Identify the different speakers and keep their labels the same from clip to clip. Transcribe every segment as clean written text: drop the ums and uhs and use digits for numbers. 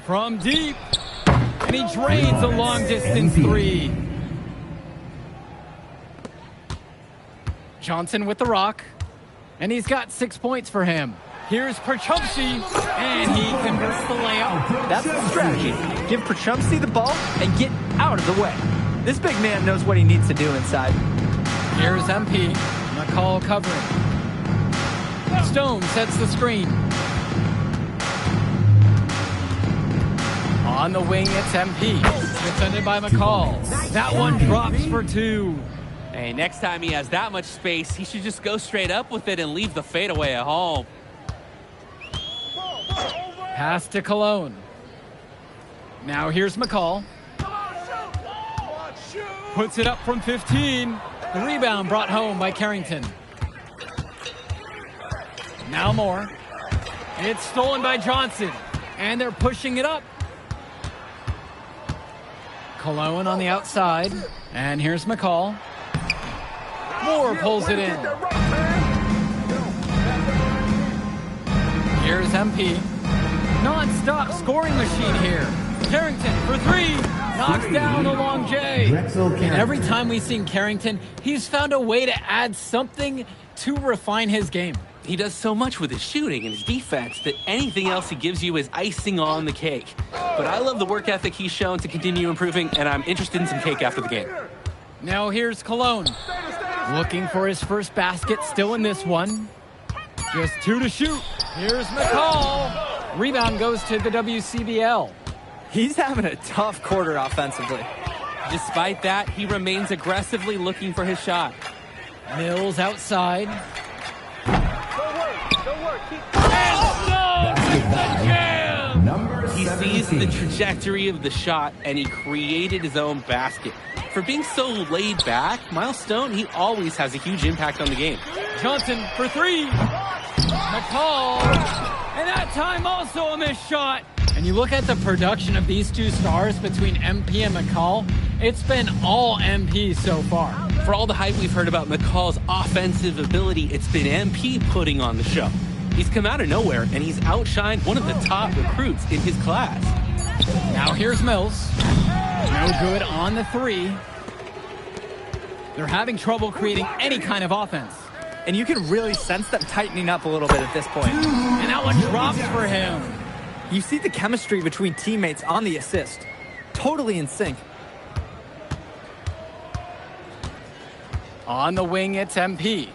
Speaker 1: From deep. And he drains a long-distance three. Johnson with the rock. And he's got 6 points for him. Here's Perchumsey, and he converts the layup.
Speaker 2: That's the strategy. Give Perchumsey the ball and get out of the way. This big man knows what he needs to do inside.
Speaker 1: Here's MP. McCall covering. Stone sets the screen. On the wing, it's MP. Defended by McCall. That one drops for two.
Speaker 3: Hey, next time he has that much space, he should just go straight up with it and leave the fadeaway at home.
Speaker 1: Pass to Cologne. Now here's McCall. Puts it up from 15. The rebound brought home by Carrington. Now Moore. It's stolen by Johnson. And they're pushing it up. Cologne on the outside. And here's McCall. Moore pulls it in. Here's MP. Non-stop scoring machine here. Carrington for three. Knocks down a long J. And every time we've seen Carrington, he's found a way to add something to refine his game.
Speaker 3: He does so much with his shooting and his defense that anything else he gives you is icing on the cake. But I love the work ethic he's shown to continue improving, and I'm interested in some cake after the game.
Speaker 1: Now here's Cologne. Looking for his first basket, still in this one. Just two to shoot. Here's McCall. Rebound goes to the WCBL.
Speaker 2: He's having a tough quarter offensively.
Speaker 3: Despite that, he remains aggressively looking for his shot.
Speaker 1: Mills outside.
Speaker 3: He sees the trajectory of the shot, and he created his own basket. For being so laid back, Miles Stone, he always has a huge impact on the game.
Speaker 1: Johnson for three. McCall. And that time also a missed shot. And you look at the production of these two stars between MP and McCall, it's been all MP so far.
Speaker 3: For all the hype we've heard about McCall's offensive ability, it's been MP putting on the show. He's come out of nowhere, and he's outshined one of the top recruits in his class.
Speaker 1: Now here's Mills. No good on the three. They're having trouble creating any kind of offense.
Speaker 2: And you can really sense them tightening up a little bit at this point.
Speaker 1: And that one drops for him.
Speaker 2: You see the chemistry between teammates on the assist. Totally in sync.
Speaker 1: On the wing, it's MP.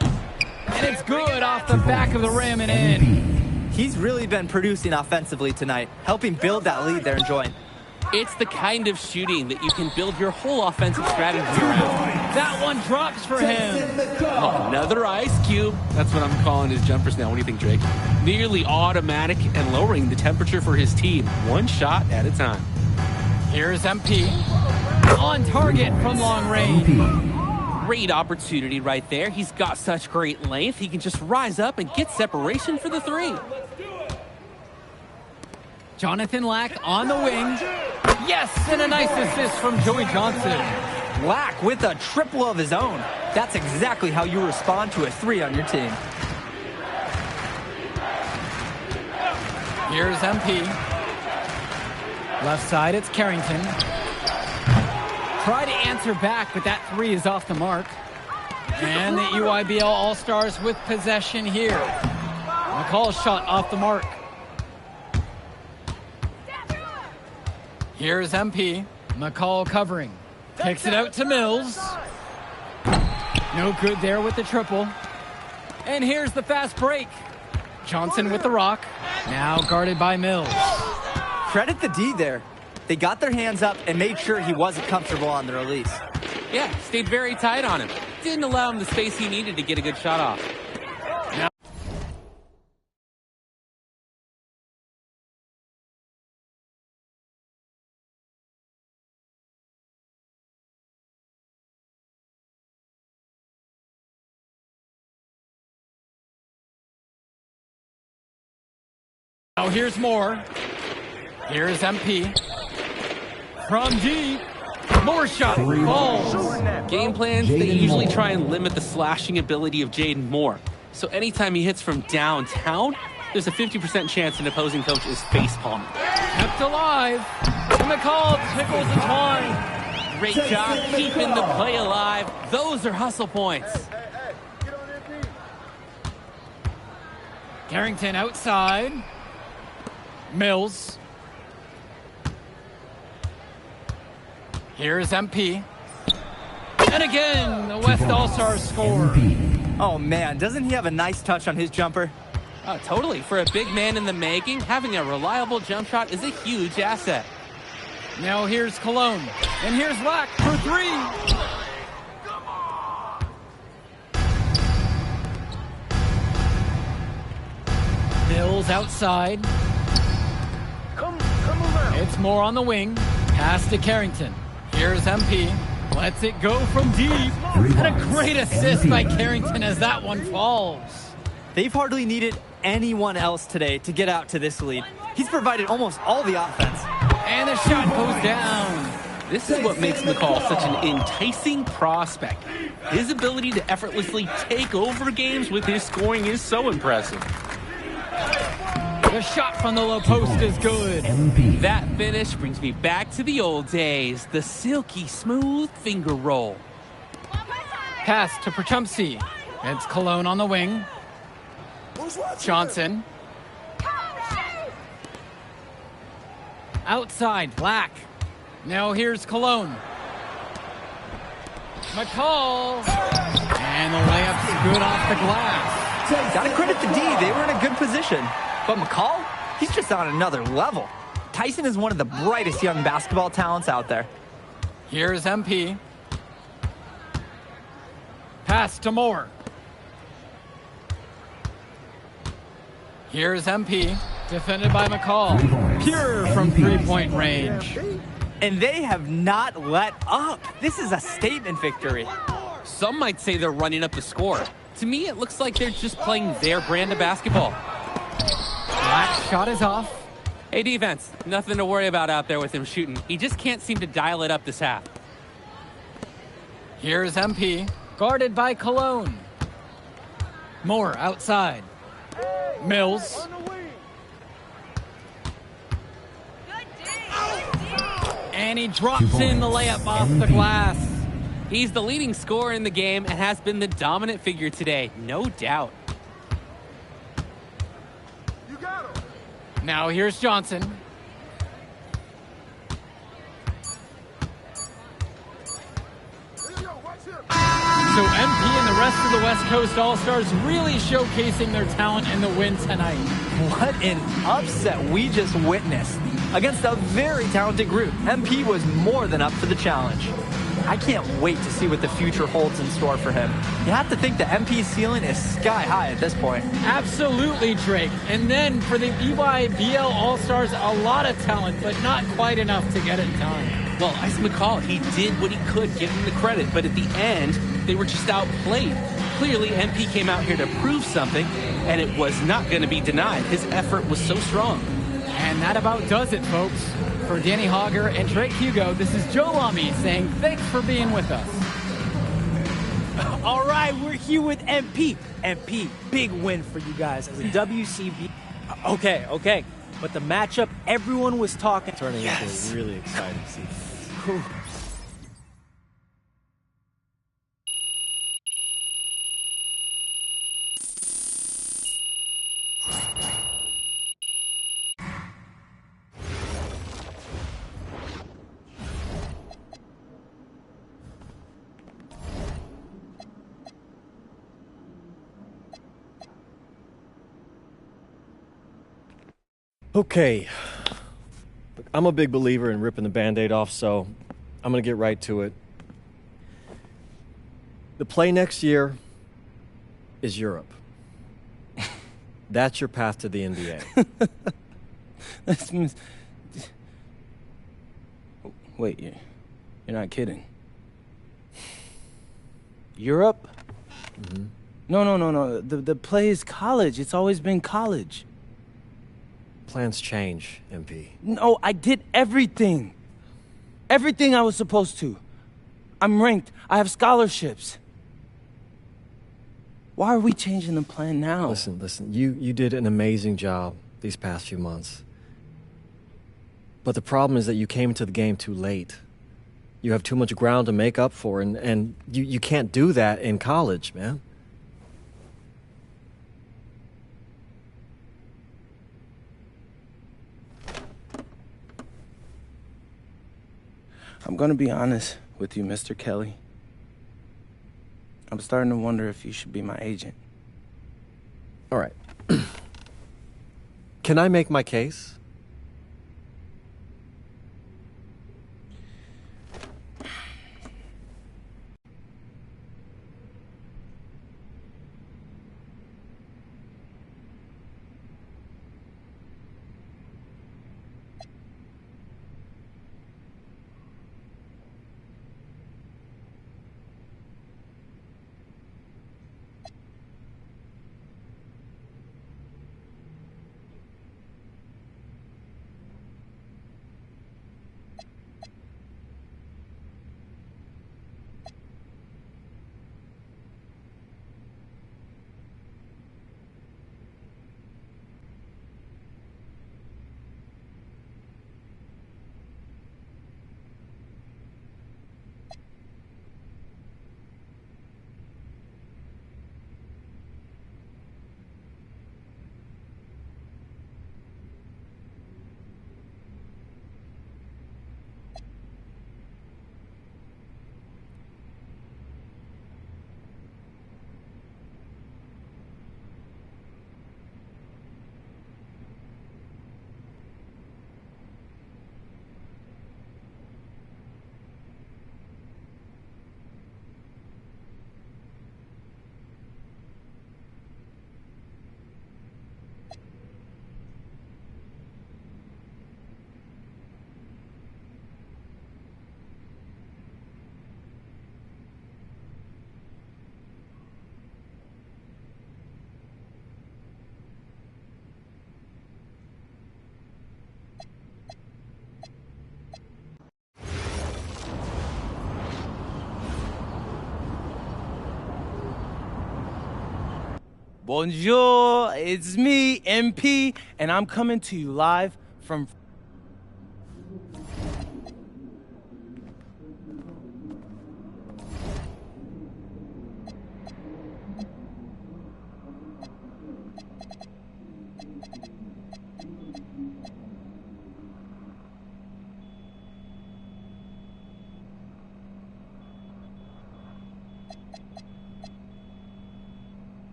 Speaker 1: And it's good off the back of the rim and in.
Speaker 2: He's really been producing offensively tonight, helping build that lead they're enjoying.
Speaker 3: It's the kind of shooting that you can build your whole offensive strategy around.
Speaker 1: That one drops for him.
Speaker 3: Oh, another ice cube. That's what I'm calling his jumpers now. What do you think, Drake? Nearly automatic and lowering the temperature for his team, one shot at a time.
Speaker 1: Here's MP. On target from long range.
Speaker 3: Great opportunity right there. He's got such great length. He can just rise up and get separation for the three.
Speaker 1: Jonathan Lack on the wing. Yes, and a nice assist from Joey Johnson.
Speaker 2: Lack with a triple of his own. That's exactly how you respond to a three on your team.
Speaker 1: Here's MP. Left side, it's Carrington. Try to answer back, but that three is off the mark. And the EYBL All-Stars with possession here. McCall's shot off the mark. Here's MP. McCall covering. Kicks it out to Mills. No good there with the triple. And here's the fast break. Johnson with the rock. Now guarded by Mills.
Speaker 2: Credit the D there. They got their hands up and made sure he wasn't comfortable on the release.
Speaker 3: Yeah, stayed very tight on him. Didn't allow him the space he needed to get a good shot off.
Speaker 1: Now here's Moore. Here's MP. From deep. More shot. Falls.
Speaker 3: Game plans, they usually try and limit the slashing ability of Jaden Moore. So anytime he hits from downtown, there's a 50% chance an opposing coach is face palming.
Speaker 1: Kept alive. And McCall tickles the twine.
Speaker 3: Great job keeping the play alive. Those are hustle points.
Speaker 1: Carrington outside. Mills. Here's MP. And again, the West All-Stars score.
Speaker 2: Oh, man, doesn't he have a nice touch on his jumper?
Speaker 3: Oh, totally. For a big man in the making, having a reliable jump shot is a huge asset.
Speaker 1: Now here's Cologne. And here's Lack for three. Mills outside. It's more on the wing. Pass to Carrington. Here's MP. Lets it go from deep. And a great assist by Carrington as that one falls.
Speaker 2: They've hardly needed anyone else today to get out to this lead. He's provided almost all the offense.
Speaker 1: And the shot goes down.
Speaker 3: This is what makes McCall such an enticing prospect. His ability to effortlessly take over games with his scoring is so impressive.
Speaker 1: The shot from the low post is good.
Speaker 3: That finish brings me back to the old days, the silky smooth finger roll.
Speaker 1: Pass to Perchumsey. It's Cologne on the wing. Johnson. Outside, Black. Now here's Cologne. McCall. And the layup's good off the glass.
Speaker 2: Gotta credit the D. They were in a good position. But McCall, he's just on another level. Tyson is one of the brightest young basketball talents out there.
Speaker 1: Here's MP. Pass to Moore. Here's MP. Defended by McCall. Pure from three-point range.
Speaker 2: And they have not let up. This is a statement victory.
Speaker 3: Some might say they're running up the score. To me, it looks like they're just playing their brand of basketball.
Speaker 1: Black shot is off.
Speaker 3: Hey, defense, nothing to worry about out there with him shooting. He just can't seem to dial it up this half.
Speaker 1: Here's MP. Guarded by Cologne. Moore outside. Mills. And he drops in the layup off the glass.
Speaker 3: He's the leading scorer in the game and has been the dominant figure today, no doubt.
Speaker 1: Now here's Johnson. So MP and the rest of the West Coast All-Stars really showcasing their talent in the win tonight.
Speaker 2: What an upset we just witnessed. Against a very talented group, MP was more than up for the challenge. I can't wait to see what the future holds in store for him. You have to think the MP's ceiling is sky high at this point.
Speaker 1: Absolutely, Drake. And then for the EYBL All-Stars, a lot of talent, but not quite enough to get it done.
Speaker 3: Well, Ice McCall, he did what he could, give him the credit, but at the end, they were just outplayed. Clearly, MP came out here to prove something, and it was not going to be denied. His effort was so strong.
Speaker 1: And that about does it, folks. For Danny Hogger and Drake Hugo, this is Joe Lamy saying thanks for being with us.
Speaker 4: All right, we're here with MP. MP, big win for you guys as a WCB. Okay. But the matchup everyone was talking.
Speaker 5: Turning into a really exciting season. Okay, look, I'm a big believer in ripping the Band-Aid off, so I'm going to get right to it. The play next year is Europe. That's your path to the NBA.
Speaker 6: That means... Wait, you're not kidding. Europe?
Speaker 5: Mm-hmm.
Speaker 6: No. The play is college. It's always been college.
Speaker 5: Plans change, MP.
Speaker 6: No, I did everything. Everything I was supposed to. I'm ranked. I have scholarships. Why are we changing the plan now?
Speaker 5: Listen. You did an amazing job these past few months. But the problem is that you came into the game too late. You have too much ground to make up for, and you can't do that in college, man.
Speaker 6: I'm gonna be honest with you, Mr. Kelly. I'm starting to wonder if you should be my agent.
Speaker 5: All right. Can I make my case?
Speaker 6: Bonjour, it's me, MP, and I'm coming to you live from...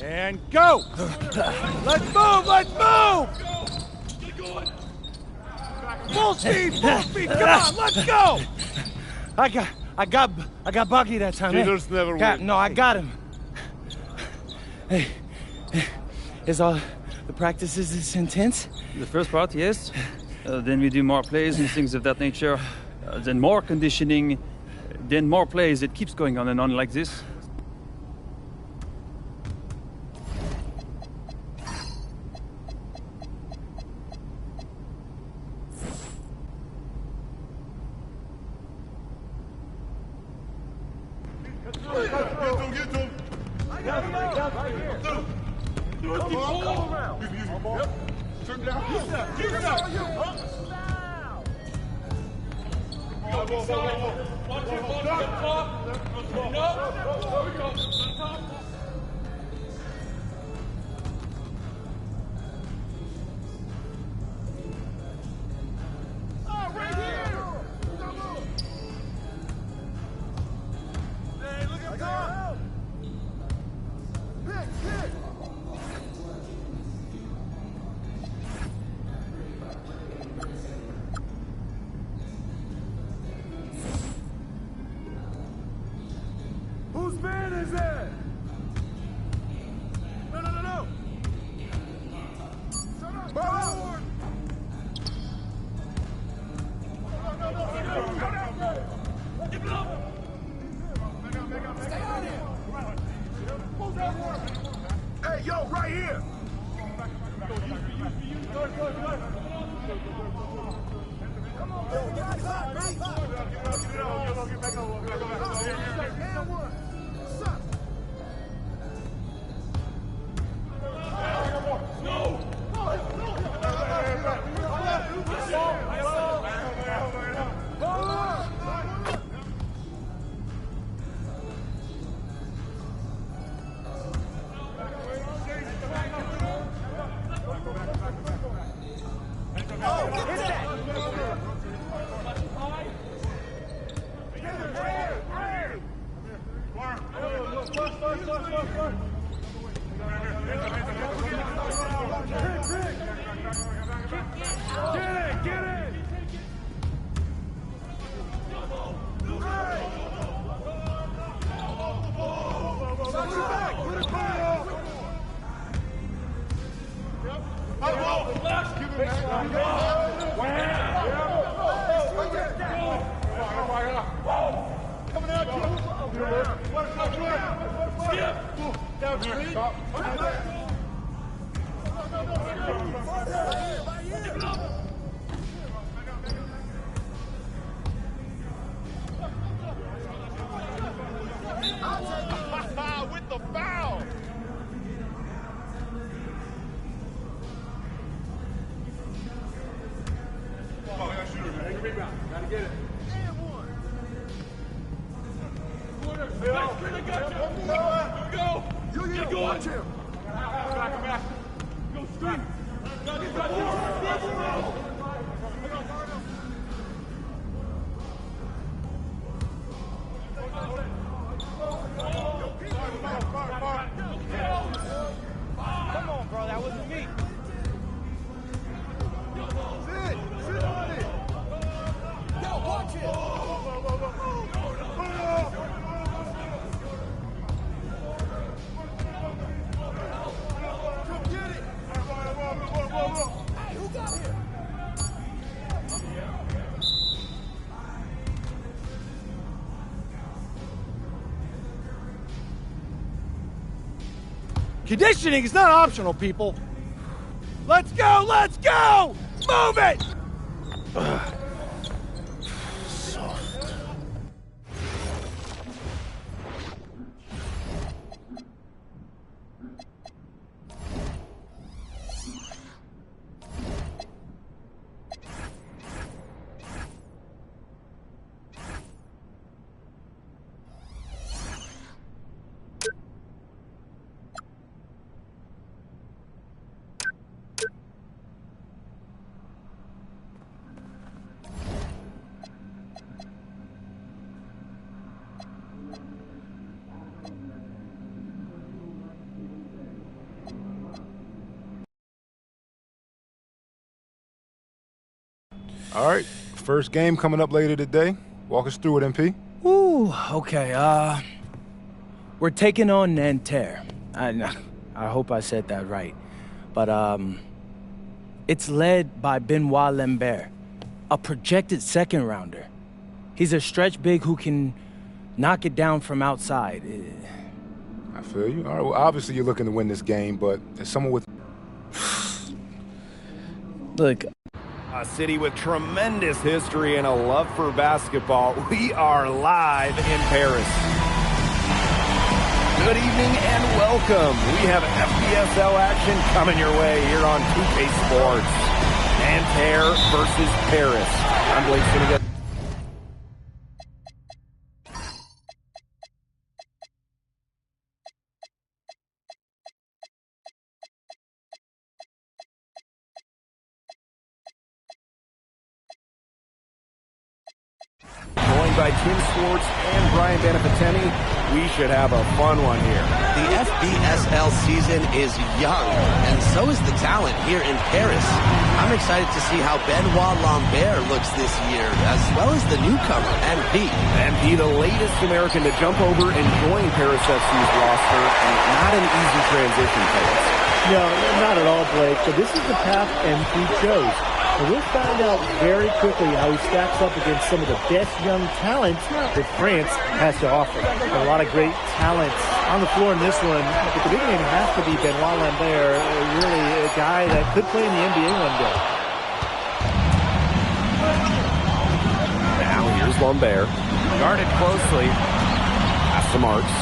Speaker 7: And go! Let's move! Let's move! Full speed! Full speed! Come on, let's go!
Speaker 6: I I got Bucky that time.
Speaker 7: Cheaters never win.
Speaker 6: No, I got him. Hey, is all the practices this intense?
Speaker 8: The first part, yes. Then we do more plays and things of that nature. Then more conditioning. Then more plays. It keeps going on and on like this.
Speaker 7: Whose man is that? No. Shut up. Hey, yo, right here. Come on, with the foul. Come on, we got a shooter, man. Take a rebound. Gotta get it. And one. Here we go. Get going. Watch him. Come back. Go straight.
Speaker 6: Come on, bro. That wasn't me.
Speaker 7: Sit on it. Yo, watch it. Come get it. Hey, who got here?
Speaker 6: Conditioning is not optional, people. Let's go! Let's go! Move it!
Speaker 9: All right, first game coming up later today. Walk us through it, MP.
Speaker 6: Ooh, Whew, okay, we're taking on Nanterre. I hope I said that right. But, it's led by Benoit Lambert, a projected second-rounder. He's a stretch big who can knock it down from outside.
Speaker 9: I feel you. All right, well, obviously you're looking to win this game, but as someone with...
Speaker 5: Look,
Speaker 10: a city with tremendous history and a love for basketball. We are live in Paris. Good evening and welcome. We have FPSL action coming your way here on 2K Sports. Nanterre versus Paris. I'm Blake Finnegan. Joined by Tim Swartz and Brian Banafiteni, we should have a fun one here.
Speaker 11: The FBSL season is young, and so is the talent here in Paris. I'm excited to see how Benoit Lambert looks this year, as well as the newcomer, MP.
Speaker 10: MP, the latest American to jump over and join Paris FC's roster, and not an easy transition for us.
Speaker 12: No, not at all, Blake, but this is the path MP chose. And we'll find out very quickly how he stacks up against some of the best young talent that France has to offer. A lot of great talent on the floor in this one, but the big name has to be Benoit Lambert, really a guy that could play in the NBA one day.
Speaker 10: Now here's Lambert, guarded closely. Pass to Marks.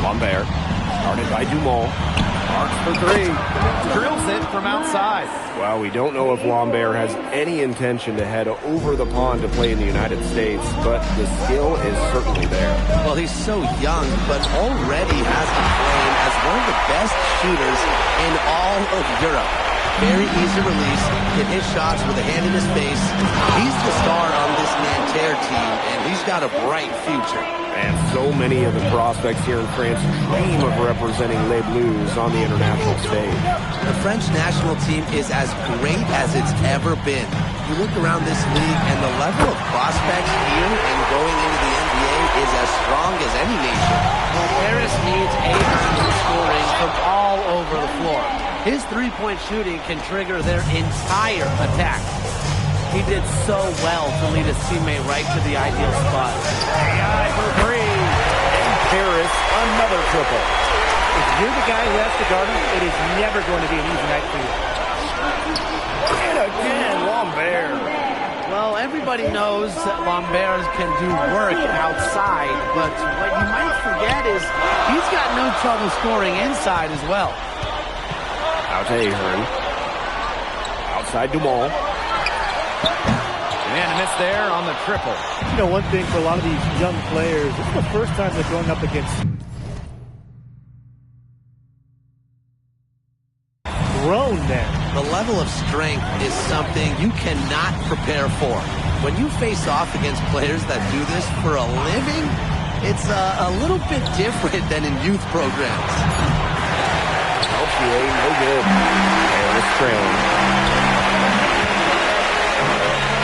Speaker 10: Lambert, guarded by Dumont. Marks for three. Drills it from outside. Well, we don't know if Lambert has any intention to head over the pond to play in the United States, but the skill is certainly there.
Speaker 11: Well, he's so young, but already has been playing as one of the best shooters in all of Europe. Very easy release, can hit shots with a hand in his face. He's the star on this Nanterre team, and he's got a bright future.
Speaker 10: And so many of the prospects here in France dream of representing Les Bleus on the international stage.
Speaker 11: The French national team is as great as it's ever been. You look around this league, and the level of prospects here and going into the NBA is as strong as any nation.
Speaker 13: Well, Paris needs scoring from all over the floor. His three-point shooting can trigger their entire attack. He did so well to lead his teammate right to the ideal spot.
Speaker 10: AI for three. And Paris, another triple.
Speaker 12: If you're the guy who has to guard him, it is never going to be an easy night for you.
Speaker 10: And again, Lambert.
Speaker 13: Well, everybody knows that Lambert can do work outside, but what you might forget is he's got no trouble scoring inside as well.
Speaker 10: Out to Ahern. Outside Dumont. And a miss there on the triple.
Speaker 12: You know, one thing for a lot of these young players, this is the first time they're going up against grown men.
Speaker 11: The level of strength is something you cannot prepare for. When you face off against players that do this for a living, it's a little bit different than in youth programs.
Speaker 10: Peltier, no good. Paris trailing.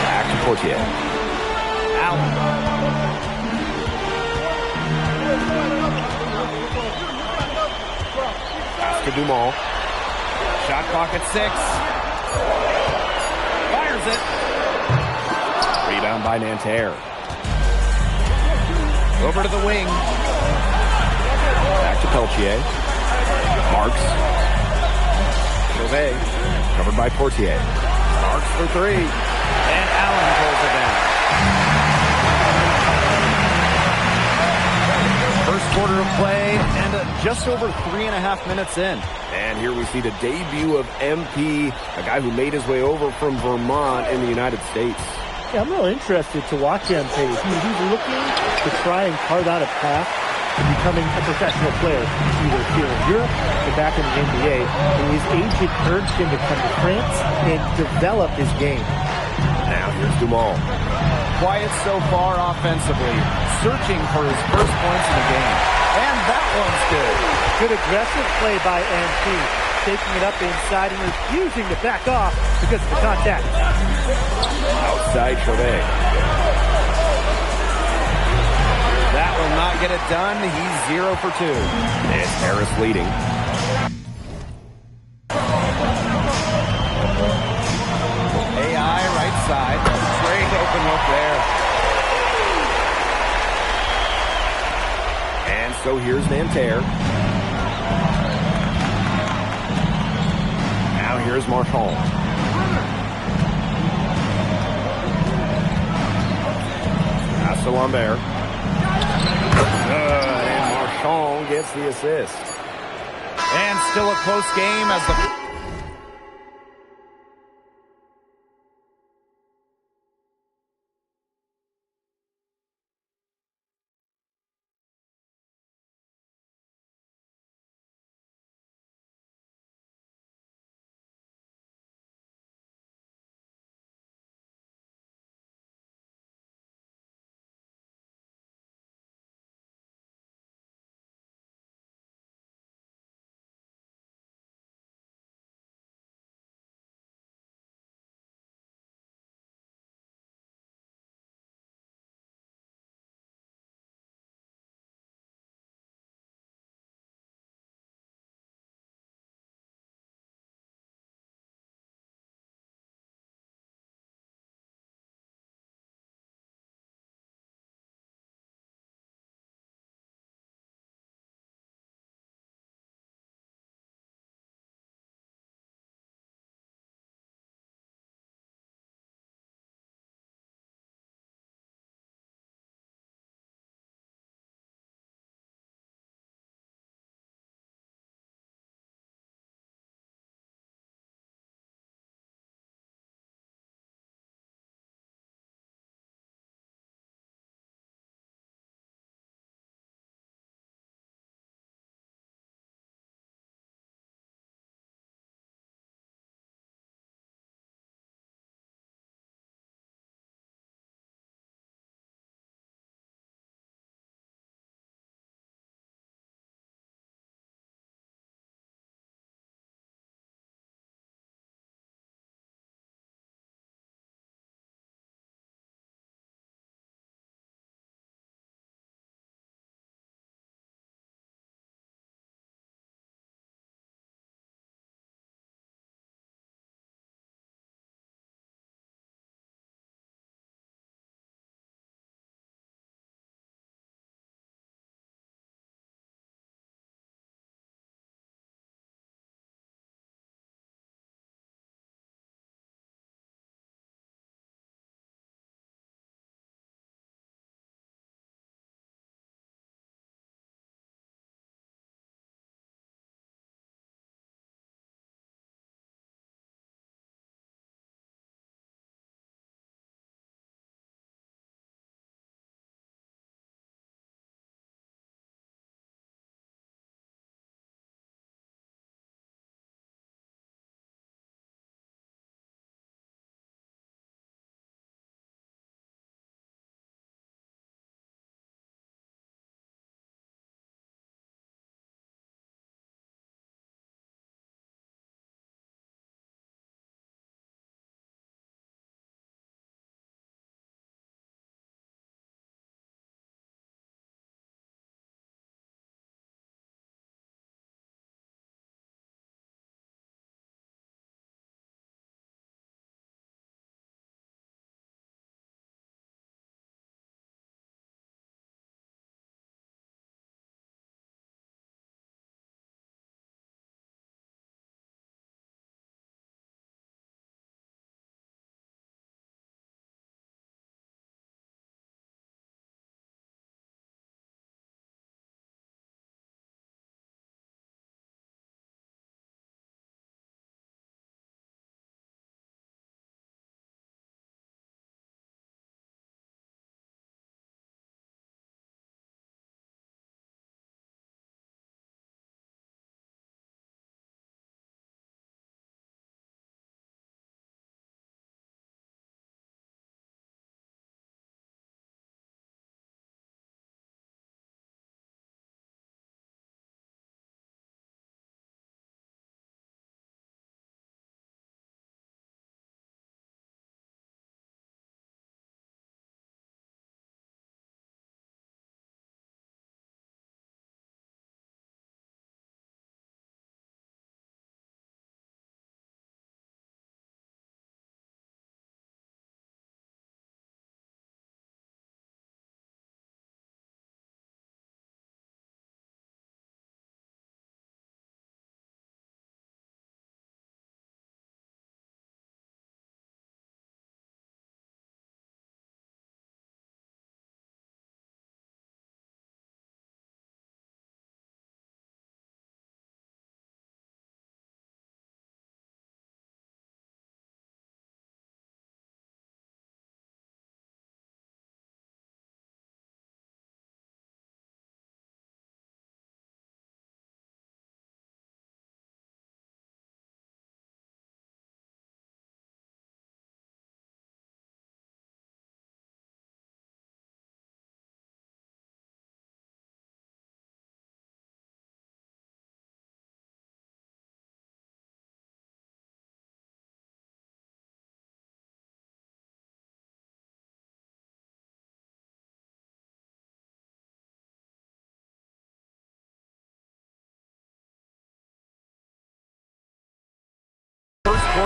Speaker 10: Back to Portier. Allen. Pass to Dumont. Shot clock at 6. Fires it. Rebound by Nanterre. Over to the wing. Back to Peltier. Marks. Chauvet. Covered by Portier. Marks for three. And Allen pulls it down. First quarter of play and just over 3.5 minutes in. And here we see the debut of MP, a guy who made his way over from Vermont in the United States.
Speaker 12: Yeah, I'm really interested to watch MP. He's looking to try and carve out a path to becoming a professional player, either here in Europe or back in the NBA. And his agent urged him to come to France and develop his game.
Speaker 10: Now here's Dumont. Quiet so far offensively, searching for his first points in the game. And that one's good.
Speaker 12: Good aggressive play by MP, taking it up inside and refusing to back off because of the contact.
Speaker 10: Outside Chauvet. get it done. He's 0 for 2. It's Harris leading. AI right side. Great open look there. And so here's Nanterre. Now here's Marchand. Pass to Lambert. Good, and Marchand gets the assist. And still a close game as the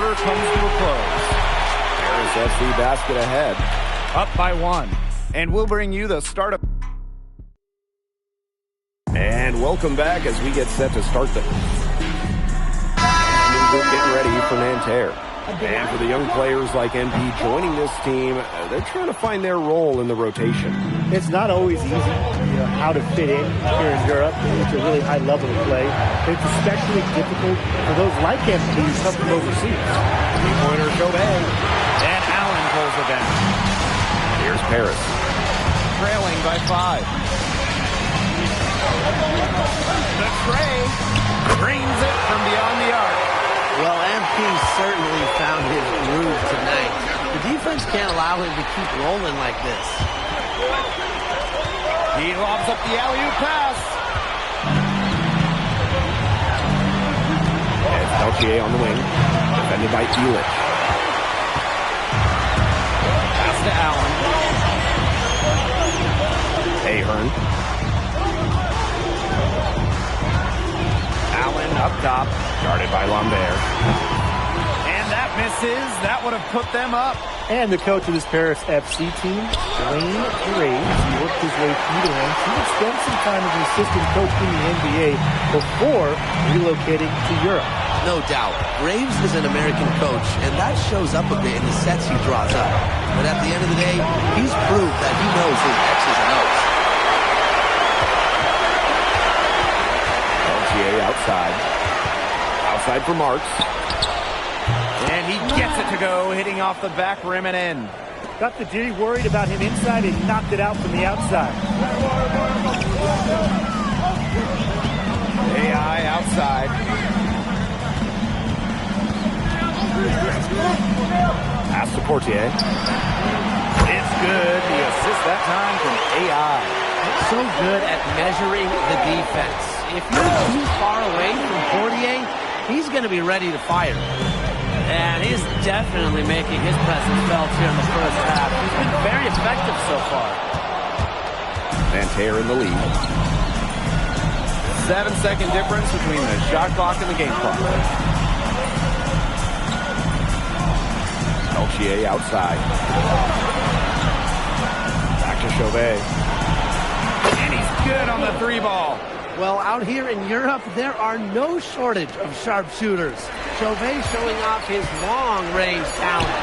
Speaker 10: quarter comes to a close. Paris FC Basket ahead, up by 1. And we'll bring you the startup. And welcome back as we get set to start the getting ready for Nanterre. And for the young players like MP joining this team, they're trying to find their role in the rotation.
Speaker 12: It's not always easy, how to fit in here in Europe. It's a really high level of play. It's especially difficult for those like MP who come from overseas.
Speaker 10: Three-pointer Chauvet. And Allen pulls it down. Here's Paris. Trailing by 5. The tray drains it from beyond the arc.
Speaker 13: Well, MP certainly found his groove tonight. The defense can't allow him to keep rolling like this.
Speaker 10: He lobs up the alley-oop pass. It's Peltier on the wing, defended by Elitch. Pass to Allen. Ahern. Allen up top, guarded by Lambert. And that misses. That would have put them up.
Speaker 12: And the coach of this Paris FC team, Dwayne Graves, he worked his way through the ranks. He would spend some time as an assistant coach in the NBA before relocating to Europe.
Speaker 11: No doubt. Graves is an American coach, and that shows up a bit in the sets he draws up. But at the end of the day, he's proved that he knows his X's and O's.
Speaker 10: Outside. Outside for Marks. And he gets it to go, hitting off the back rim and in.
Speaker 12: Got the D worried about him inside and knocked it out from the outside.
Speaker 10: AI outside. Pass to Portier. It's good. The assist that time from AI.
Speaker 13: So good at measuring the defense. If you're too far away from Portier, he's going to be ready to fire. And he's definitely making his presence felt here in the first half. He's been very effective so far.
Speaker 10: Nanterre in the lead. 7-second difference between the shot clock and the game clock. Peltier outside. Back to Chauvet. And he's good on the 3-ball.
Speaker 13: Well, out here in Europe, there are no shortage of sharpshooters. Chauvet showing off his long-range talent.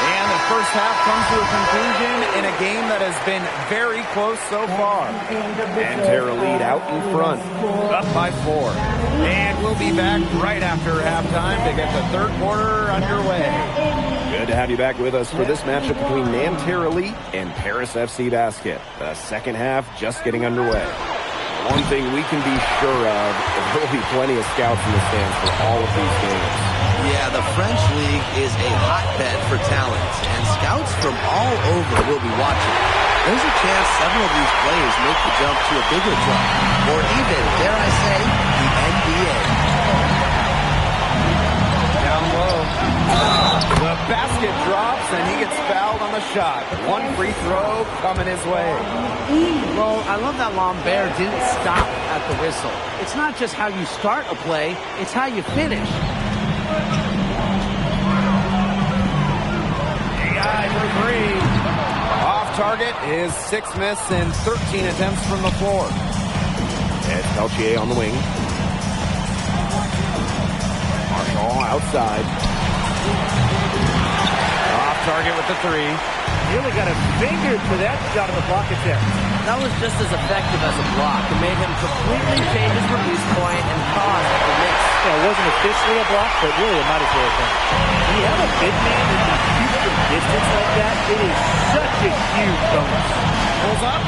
Speaker 10: And the first half comes to a conclusion in a game that has been very close so far. Nanterre lead out in front, up by 4. And we'll be back right after halftime to get the third quarter underway. Good to have you back with us for this matchup between Nanterre Elite and Paris FC Basket. The second half just getting underway. One thing we can be sure of, there will be plenty of scouts in the stands for all of these games.
Speaker 11: Yeah, the French League is a hotbed for talent, and scouts from all over will be watching. There's a chance several of these players make the jump to a bigger club, or even, dare I say, the NBA.
Speaker 10: Down low. The basket drops, and he gets fouled on the shot. One free throw coming his way.
Speaker 13: Well, I love that Lambert didn't stop at the whistle. It's not just how you start a play, it's how you finish.
Speaker 10: AI for 3. Off target is 6 miss and 13 attempts from the floor. It's Peltier on the wing. Marshall outside. Off target with the 3.
Speaker 12: Nearly got a finger to that shot on the block attempt.
Speaker 13: That was just as effective as a block. It made him completely change his release point and caused the miss.
Speaker 12: Yeah, it wasn't officially a block, but really it might as well have been. When you have a big man that can shoot from distance like that, it is such a huge bonus.
Speaker 10: Pulls up.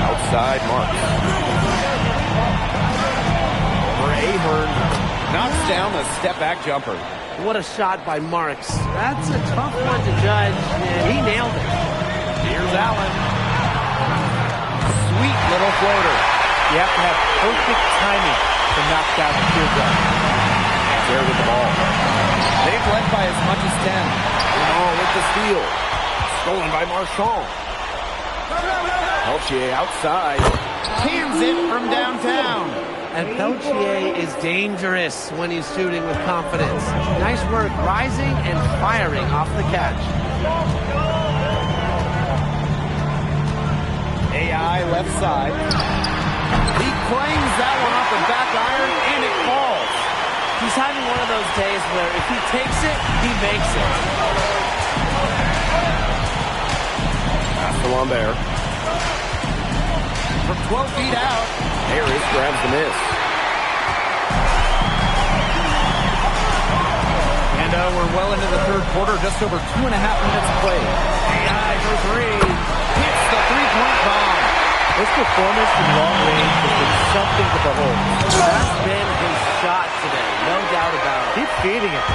Speaker 10: Outside Marks. Over Ahern. Knocks down the step-back jumper.
Speaker 13: What a shot by Marks. That's a tough one to judge, and he nailed it.
Speaker 10: Here's Allen. Sweet little floater.
Speaker 12: You have to have perfect timing to knock down the teardrop.
Speaker 10: There with the ball. They've led by as much as 10. Jamal with the steal. Stolen by Marchand. Peltier outside. Cans it from downtown.
Speaker 13: And Peltier is dangerous when he's shooting with confidence. Nice work rising and firing off the catch.
Speaker 10: AI left side. He claims that one off the back iron, and it falls.
Speaker 13: He's having one of those days where if he takes it, he makes it.
Speaker 10: Pass to Lambert. From 12 feet out, Harris grabs the miss. And we're well into the third quarter, just over 2.5 minutes played. AI for three. Hits the three-point bomb.
Speaker 12: This performance from long range has been something to behold.
Speaker 13: That's been his shot today, no doubt about it.
Speaker 12: Keep feeding it.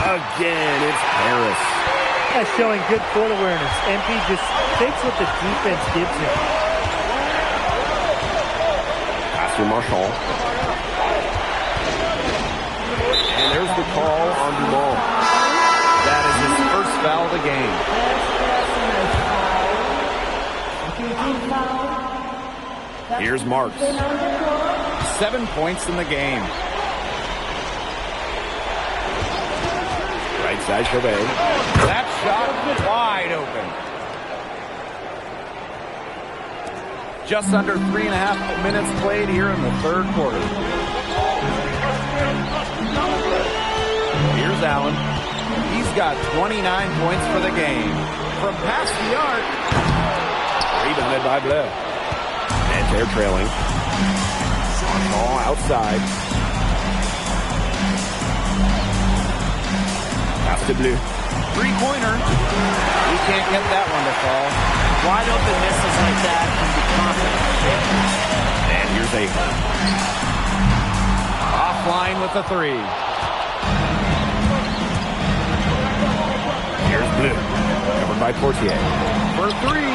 Speaker 10: Again, it's Harris.
Speaker 12: That's showing good court awareness. MP just takes what the defense gives him.
Speaker 10: Pass to Marshall. And there's the call on Dumont. That is his first foul of the game. Here's Marks. 7 points in the game. Right side, Chauvet. That shot wide open. Just under 3.5 minutes played here in the third quarter. Here's Allen. He's got 29 points for the game. From past the arc. Rebounded by Bleu. And they're trailing. Ball outside. Pass to Bleu. Three-pointer. He can't get that one to fall.
Speaker 13: Wide open misses like that can be confident.
Speaker 10: And here's Aiken. Offline with the three. Here's Bleu. Covered by Portier. For three.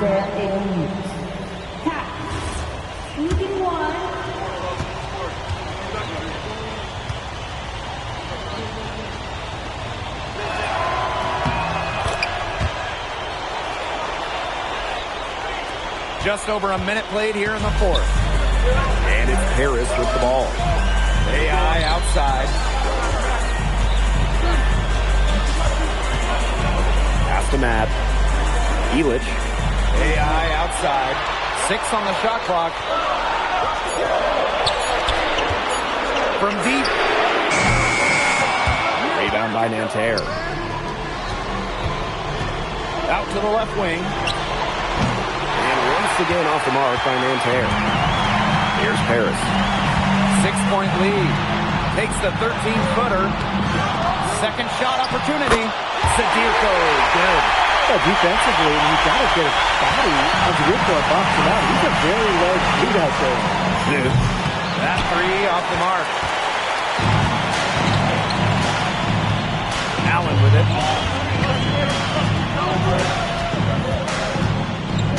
Speaker 14: Lambert Elite. Tax. Meeting 1.
Speaker 10: Just over a minute played here in the fourth. And it's Harris with the ball. AI outside. Pass to Matt. Elich. AI outside. 6 on the shot clock. From deep. Rebound by Nanterre. Out to the left wing. Once again off the mark by Nanterre. Here's Paris. 6-point lead. Takes the 13-footer. Second shot opportunity. Sadirko, good.
Speaker 12: Well, defensively, you've got to get a body on Sadirko and box him out. He's a very large lead out there.
Speaker 10: That 3 off the mark. Allen with it.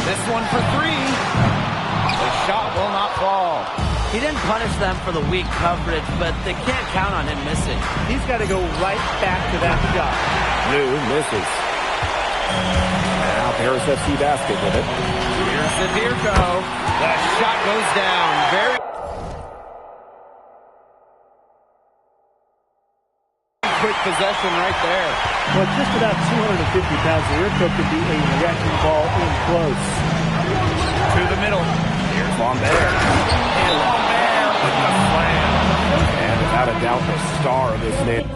Speaker 10: This one for 3. The shot will not fall.
Speaker 13: He didn't punish them for the weak coverage, but they can't count on him missing.
Speaker 12: He's got to go right back to that shot.
Speaker 10: Lou misses. Now Paris FC basket with it. Here's Sadirko. The shot goes down. Very quick possession right there.
Speaker 12: Well, just about 250 pounds. Sadirko could be a wrecking ball in close.
Speaker 10: To the middle. Here's Lambert. And Lambert with the slam. And without a doubt, the star of this name.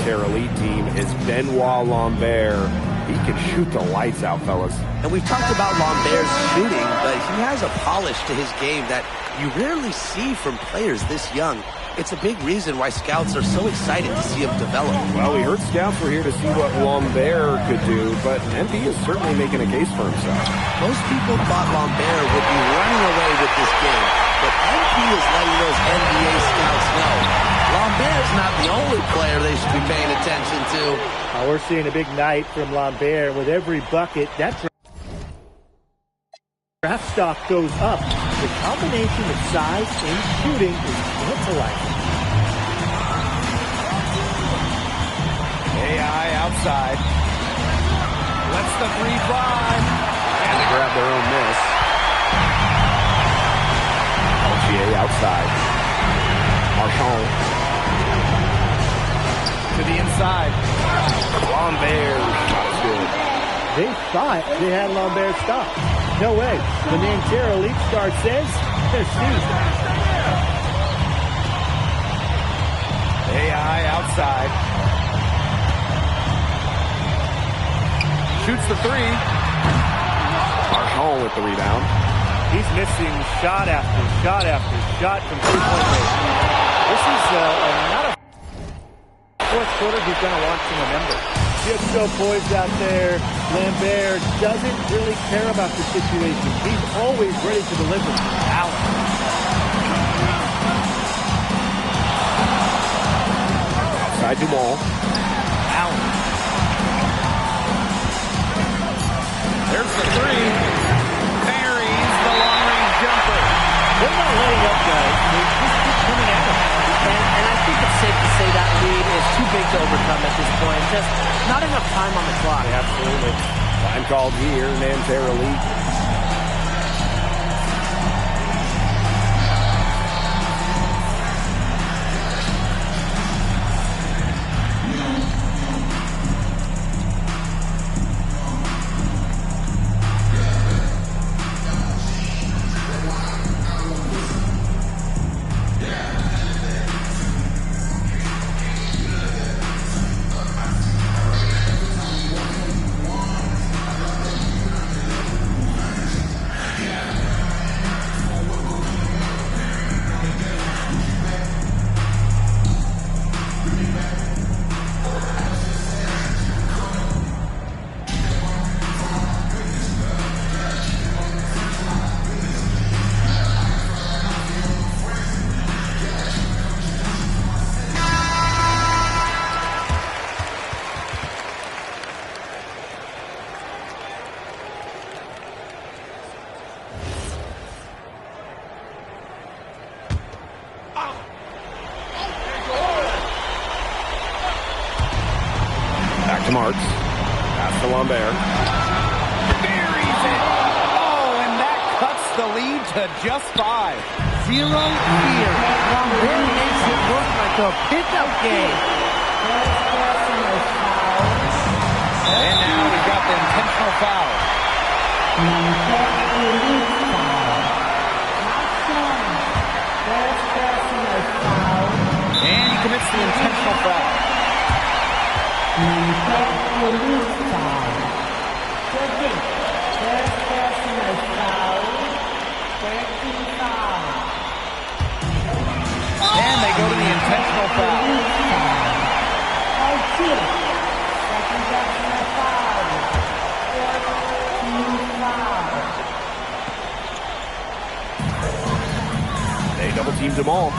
Speaker 10: Elite team is Benoit Lambert. He can shoot the lights out, fellas.
Speaker 11: And we've talked about Lambert's shooting, but he has a polish to his game that you rarely see from players this young. It's a big reason why scouts are so excited to see him develop.
Speaker 10: Well, we heard scouts were here to see what Lambert could do, but MP is certainly making a case for himself.
Speaker 11: Most people thought Lambert would be running away with this game, but MP is letting those NBA scouts know Lambert's not the only player they should be paying attention to.
Speaker 12: We're seeing a big night from Lambert. With every bucket, that draft stock goes up. The combination of size and shooting is tantalizing.
Speaker 10: AI outside. Lets the 3 fly. And they grab their own miss. LGA outside. Marchand. To the inside. Lambert shot is good.
Speaker 12: They thought they had Lambert stopped. No way. The Nanterre Elite star says they're seized.
Speaker 10: AI outside. Shoots the 3. Marchand with the rebound.
Speaker 12: He's missing shot after shot after shot from 3-point range. This is not a fourth quarter he's going to want to remember. Just so poised out there. Lambert doesn't really care about the situation. He's always ready to deliver. Allen.
Speaker 10: Outside Dumont.
Speaker 12: Allen.
Speaker 10: There's the 3. Buries the long-range jumper.
Speaker 12: They're not letting up, guys. They just keep coming at him.
Speaker 13: And I think it's safe to say that lead is too big to overcome at this point. Just not enough time on the clock.
Speaker 12: Absolutely.
Speaker 10: Time called here, Nanterre Elite. to Marks. Pass to Lambert.
Speaker 15: Buries it. Oh, and that cuts the lead to just 5.
Speaker 13: Zero fear. Lambert makes it look like a pickup game.
Speaker 15: And now we've got the intentional foul. And he commits the intentional foul. And they go to the intentional foul.
Speaker 10: They double-teamed them all.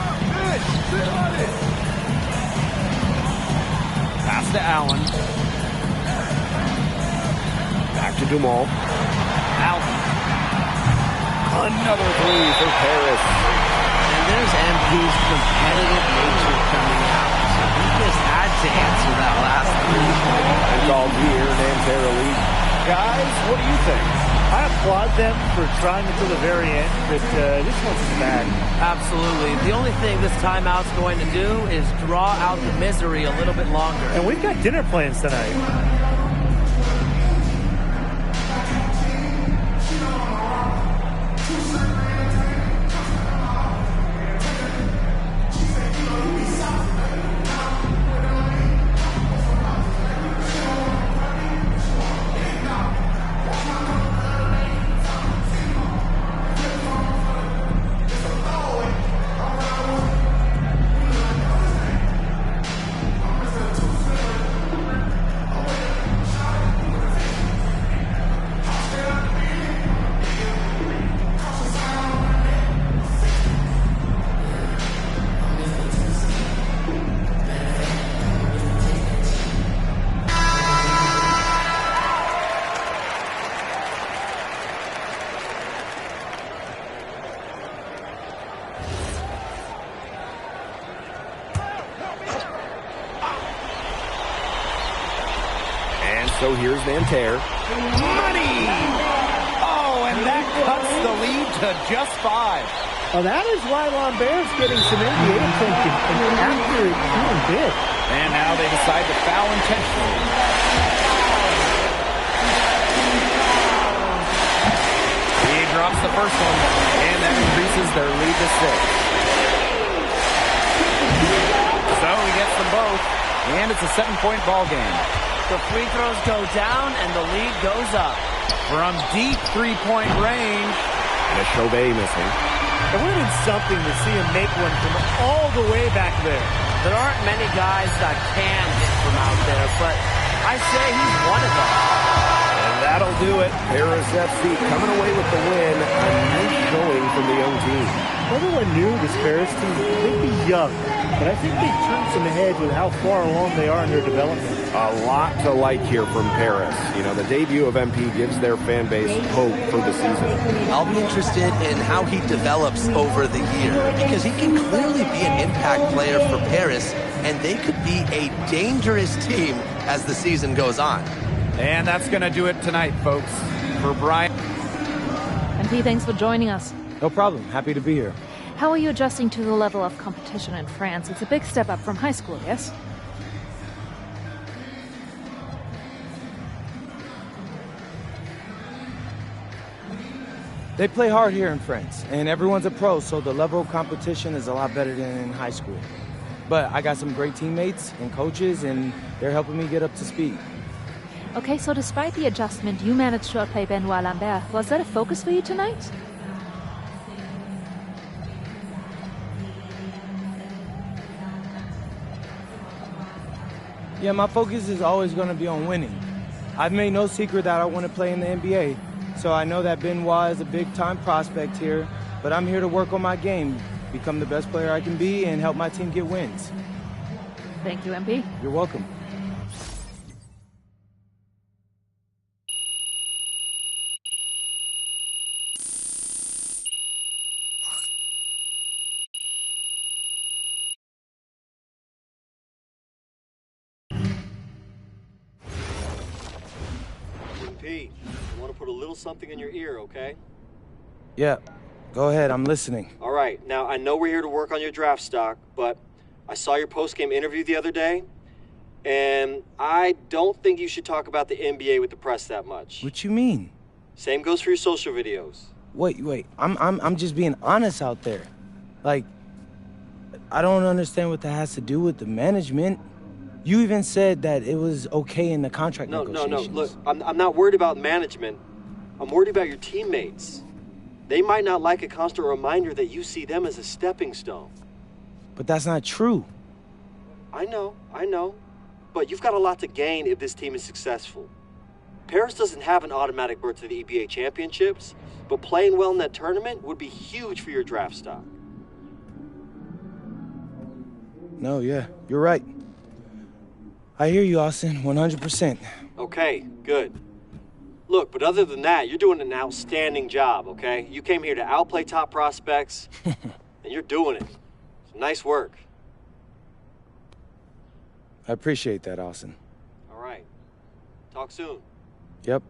Speaker 15: Pass to Allen.
Speaker 10: Back to Dumal.
Speaker 15: Allen. Another 3 for Paris.
Speaker 13: And there's MP's competitive nature coming out. So he just had to answer that last 3.
Speaker 10: And called here, Nanterre lead.
Speaker 15: Guys, what do you think?
Speaker 12: I applaud them for trying until the very end, but this one's bad.
Speaker 13: Absolutely. The only thing this timeout's going to do is draw out the misery a little bit longer.
Speaker 12: And we've got dinner plans tonight.
Speaker 10: So here's Nanterre.
Speaker 15: Money! Oh, and that cuts the lead to just 5.
Speaker 12: Well, that is why Lambert's getting some NBA attention. An accurate shooting bid.
Speaker 15: And now they decide to foul intentionally. He drops the first one, and that increases their lead to 6. So he gets them both, and it's a 7-point ball game.
Speaker 13: The free throws go down, and the lead goes up.
Speaker 15: From deep three-point range.
Speaker 10: And a Chauvet missing.
Speaker 12: It would have been something to see him make one from all the way back there.
Speaker 13: There aren't many guys that can hit from out there, but I say he's one of them.
Speaker 10: And that'll do it. Paris FC coming away with the win. A nice showing from the young team.
Speaker 12: Everyone knew this Paris team, they'd be young, but I think they turned some heads with how far along they are in their development.
Speaker 10: A lot to like here from Paris. You know, the debut of MP gives their fan base hope for the season.
Speaker 11: I'll be interested in how he develops over the year, because he can clearly be an impact player for Paris, and they could be a dangerous team as the season goes on.
Speaker 15: And that's going to do it tonight, folks. For Brian.
Speaker 16: MP, thanks for joining us.
Speaker 6: No problem. Happy to be here.
Speaker 16: How are you adjusting to the level of competition in France? It's a big step up from high school, yes?
Speaker 6: They play hard here in France, and everyone's a pro, so the level of competition is a lot better than in high school. But I got some great teammates and coaches, and they're helping me get up to speed.
Speaker 16: Okay, so despite the adjustment, you managed to outplay Benoit Lambert. Was that a focus for you tonight?
Speaker 6: Yeah, my focus is always going to be on winning. I've made no secret that I want to play in the NBA, so I know that Benoit is a big-time prospect here, but I'm here to work on my game, become the best player I can be, and help my team get wins.
Speaker 16: Thank you, MP.
Speaker 6: You're welcome.
Speaker 5: MP, I want to put a little something in your ear, okay?
Speaker 6: Yeah, go ahead, I'm listening.
Speaker 5: All right, now I know we're here to work on your draft stock, but I saw your post-game interview the other day, and I don't think you should talk about the NBA with the press that much.
Speaker 6: What you mean?
Speaker 5: Same goes for your social videos.
Speaker 6: Wait, I'm just being honest out there. Like, I don't understand what that has to do with the management. You even said that it was okay in the contract negotiations.
Speaker 5: No, look, I'm not worried about management. I'm worried about your teammates. They might not like a constant reminder that you see them as a stepping stone.
Speaker 6: But that's not true.
Speaker 5: I know. But you've got a lot to gain if this team is successful. Paris doesn't have an automatic berth to the EBA championships, but playing well in that tournament would be huge for your draft stock.
Speaker 6: No, yeah, you're right. I hear you, Austin, 100%.
Speaker 5: Okay, good. Look, but other than that, you're doing an outstanding job, okay? You came here to outplay top prospects, and you're doing it. So nice work.
Speaker 6: I appreciate that, Austin.
Speaker 5: All right. Talk soon.
Speaker 6: Yep.